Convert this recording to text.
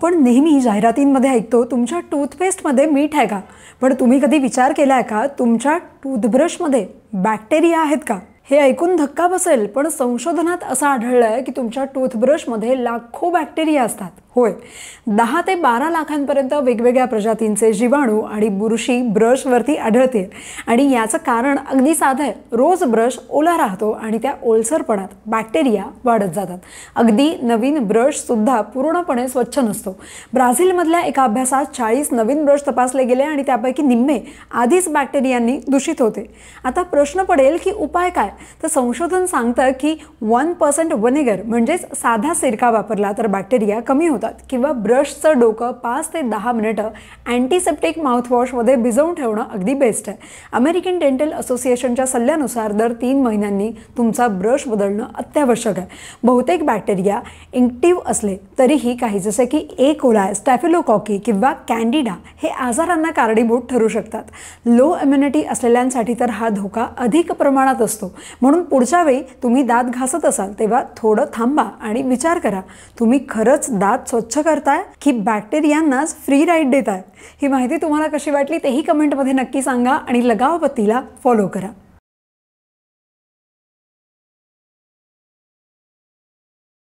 आपण नेहमी जाहिरातींमध्ये ऐकतो तुमच्या टूथपेस्टमध्ये मीठ आहे का? पण तुम्ही कधी विचार केला आहे का तुमच्या टूथब्रशमध्ये बॅक्टेरिया आहेत का? हे ऐकून धक्का बसेल, पण संशोधनात असं आढळलं आहे की तुमच्या टूथब्रशमध्ये लाखो बॅक्टेरिया असतात. होय, 10 ते 12 लाखांपर्यंत वेगवेगळ्या प्रजातींचे जीवाणू आणि बुरशी ब्रशवरती आढळते. आणि याचं कारण अगदी साधं आहे. रोज ब्रश ओला राहतो आणि त्या ओलसरपणात बॅक्टेरिया वाढत जातात. अगदी नवीन ब्रशसुद्धा पूर्णपणे स्वच्छ नसतो. ब्राझीलमधल्या एका अभ्यासात 40 नवीन ब्रश तपासले गेले आणि त्यापैकी निम्मे आधीच बॅक्टेरियांनी दूषित होते. आता प्रश्न पडेल की उपाय काय? तर संशोधन सांगतं की 1% व्हिनेगर म्हणजेच साधा सिरका वापरला तर बॅक्टेरिया कमी होतात. किंवा ब्रशचं डोकं 5 ते 10 मिनिटं अँटीसेप्टिक माउथवॉशमध्ये भिजवून ठेवणं अगदी बेस्ट आहे. अमेरिकन डेंटल असोसिएशनच्या सल्ल्यानुसार दर 3 महिन्यांनी तुमचा ब्रश बदलणं अत्यावश्यक आहे. बहुतेक बॅक्टेरिया एक्टिव्ह असले तरीही काही जसे की ए कोलाई, स्टॅफिलोकॉकी किंवा कॅन्डिडा हे आजारांना कारणीभूत ठरू शकतात. लो इम्युनिटी असलेल्यांसाठी तर हा धोका अधिक प्रमाणात असतो. म्हणून पुढच्या वेळी तुम्ही दात घासत असाल तेव्हा थोडं थांबा आणि विचार करा, तुम्ही खरंच दात स्वच्छ करताय की बॅक्टेरियांनाच फ्री राईड देताय? ही माहिती तुम्हाला कशी वाटली तेही कमेंटमध्ये नक्की सांगा आणि लगाव बत्तीला फॉलो करा.